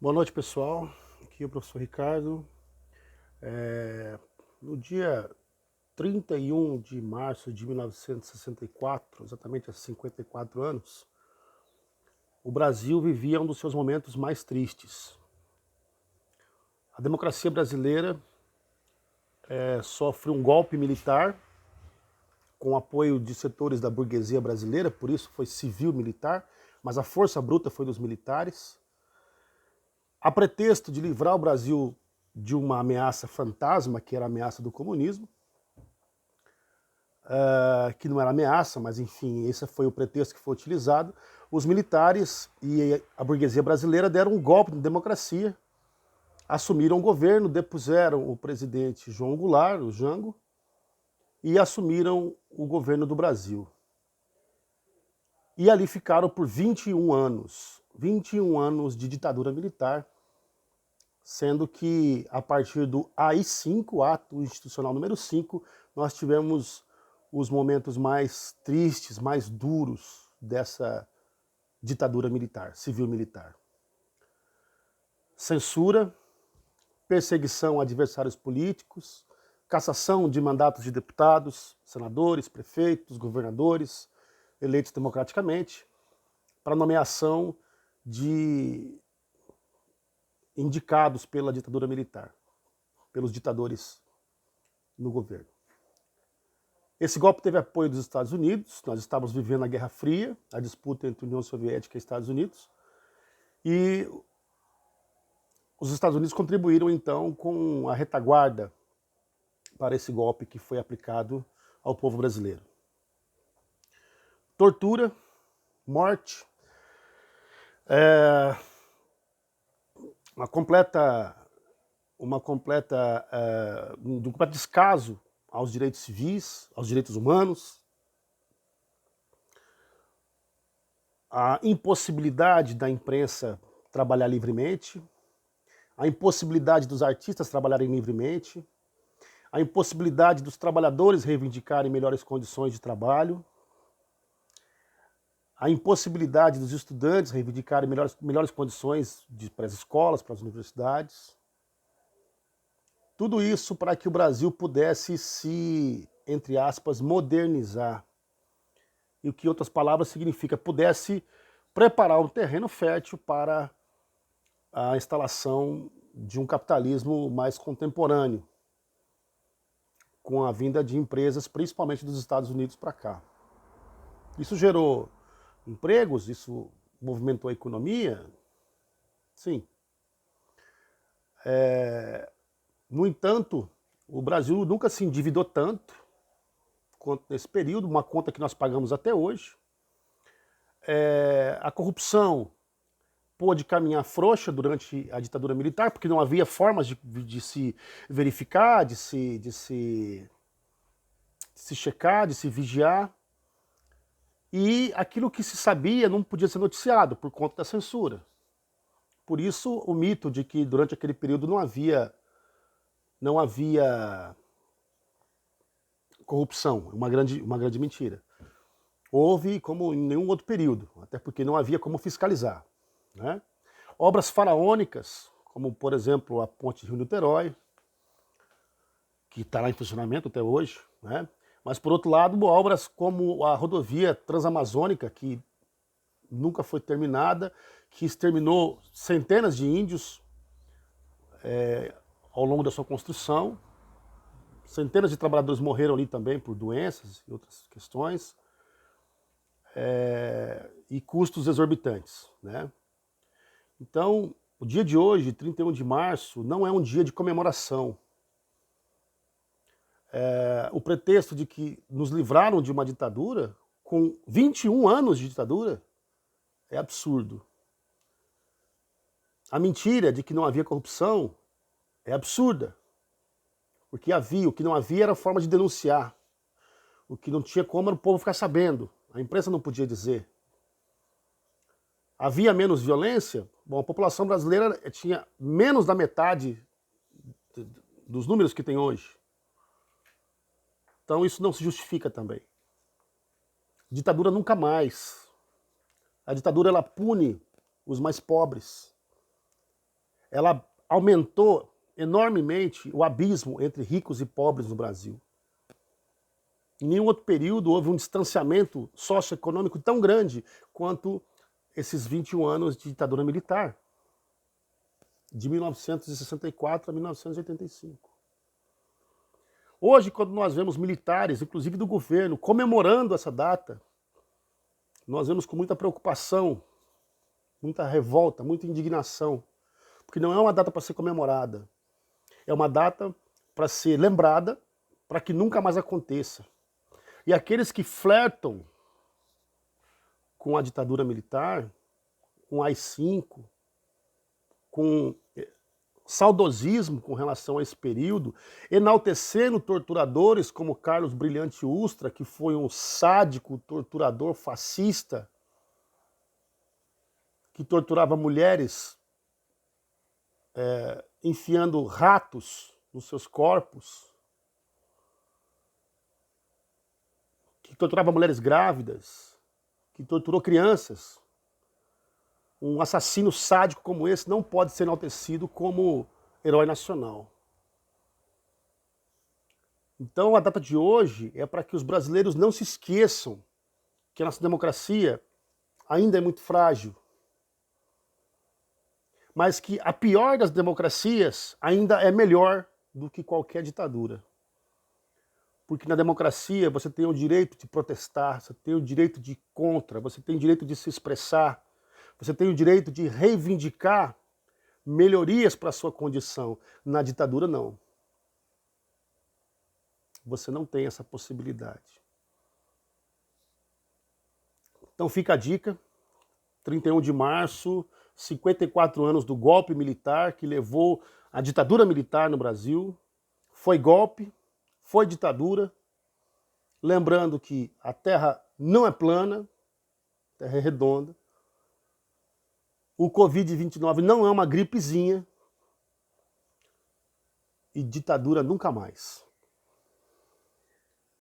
Boa noite, pessoal. Aqui é o professor Ricardo. No dia 31 de março de 1964, exatamente há 54 anos, o Brasil vivia um dos seus momentos mais tristes. A democracia brasileira sofre um golpe militar com apoio de setores da burguesia brasileira, por isso foi civil-militar, mas a força bruta foi dos militares. A pretexto de livrar o Brasil de uma ameaça fantasma, que era a ameaça do comunismo, que não era ameaça, mas enfim, esse foi o pretexto que foi utilizado. Os militares e a burguesia brasileira deram um golpe de democracia, assumiram o governo, depuseram o presidente João Goulart, o Jango, e assumiram o governo do Brasil. E ali ficaram por 21 anos. 21 anos de ditadura militar, sendo que a partir do AI-5, Ato Institucional número 5, nós tivemos os momentos mais tristes, mais duros dessa ditadura militar, civil-militar. Censura, perseguição a adversários políticos, cassação de mandatos de deputados, senadores, prefeitos, governadores, eleitos democraticamente, para nomeação de indicados pela ditadura militar, pelos ditadores no governo. Esse golpe teve apoio dos Estados Unidos, nós estávamos vivendo a Guerra Fria, a disputa entre União Soviética e Estados Unidos, e os Estados Unidos contribuíram então com a retaguarda para esse golpe que foi aplicado ao povo brasileiro. Tortura, morte, um completo descaso aos direitos civis, aos direitos humanos, a impossibilidade da imprensa trabalhar livremente, a impossibilidade dos artistas trabalharem livremente, a impossibilidade dos trabalhadores reivindicarem melhores condições de trabalho, a impossibilidade dos estudantes reivindicarem melhores condições para as escolas, para as universidades. Tudo isso para que o Brasil pudesse se, entre aspas, modernizar. E o que, em outras palavras, significa pudesse preparar um terreno fértil para a instalação de um capitalismo mais contemporâneo, com a vinda de empresas, principalmente dos Estados Unidos, para cá. Isso gerou empregos, isso movimentou a economia? Sim. No entanto, o Brasil nunca se endividou tanto quanto nesse período, uma conta que nós pagamos até hoje. A corrupção pôde caminhar frouxa durante a ditadura militar, porque não havia formas de se verificar, de se checar, de se vigiar. E aquilo que se sabia não podia ser noticiado por conta da censura. Por isso, o mito de que durante aquele período não havia corrupção, uma grande mentira. Houve como em nenhum outro período, até porque não havia como fiscalizar. Né? Obras faraônicas, como por exemplo a Ponte Rio-Niterói, que está lá em funcionamento até hoje, né? Mas por outro lado, obras como a rodovia transamazônica, que nunca foi terminada, que exterminou centenas de índios ao longo da sua construção. Centenas de trabalhadores morreram ali também por doenças e outras questões. E custos exorbitantes. Né? Então, o dia de hoje, 31 de março, não é um dia de comemoração. O pretexto de que nos livraram de uma ditadura, com 21 anos de ditadura, é absurdo. A mentira de que não havia corrupção é absurda. Porque havia, o que não havia era forma de denunciar. O que não tinha como era o povo ficar sabendo. A imprensa não podia dizer. Havia menos violência? Bom, a população brasileira tinha menos da metade dos números que tem hoje. Então isso não se justifica também. Ditadura nunca mais. A ditadura ela pune os mais pobres. ela aumentou enormemente o abismo entre ricos e pobres no Brasil. Em nenhum outro período houve um distanciamento socioeconômico tão grande quanto esses 21 anos de ditadura militar, de 1964 a 1985. Hoje, quando nós vemos militares, inclusive do governo, comemorando essa data, nós vemos com muita preocupação, muita revolta, muita indignação, porque não é uma data para ser comemorada, é uma data para ser lembrada, para que nunca mais aconteça. E aqueles que flertam com a ditadura militar, com o AI-5, com saudosismo com relação a esse período, enaltecendo torturadores como Carlos Brilhante Ustra, que foi um sádico torturador fascista, que torturava mulheres enfiando ratos nos seus corpos, que torturava mulheres grávidas, que torturou crianças. Um assassino sádico como esse não pode ser enaltecido como herói nacional. Então a data de hoje é para que os brasileiros não se esqueçam que a nossa democracia ainda é muito frágil, mas que a pior das democracias ainda é melhor do que qualquer ditadura. Porque na democracia você tem o direito de protestar, você tem o direito de ir contra, você tem o direito de se expressar, você tem o direito de reivindicar melhorias para a sua condição. Na ditadura, não. Você não tem essa possibilidade. Então fica a dica, 31 de março, 54 anos do golpe militar que levou à ditadura militar no Brasil. Foi golpe, foi ditadura. Lembrando que a Terra não é plana, a Terra é redonda. O Covid-29 não é uma gripezinha. E ditadura nunca mais.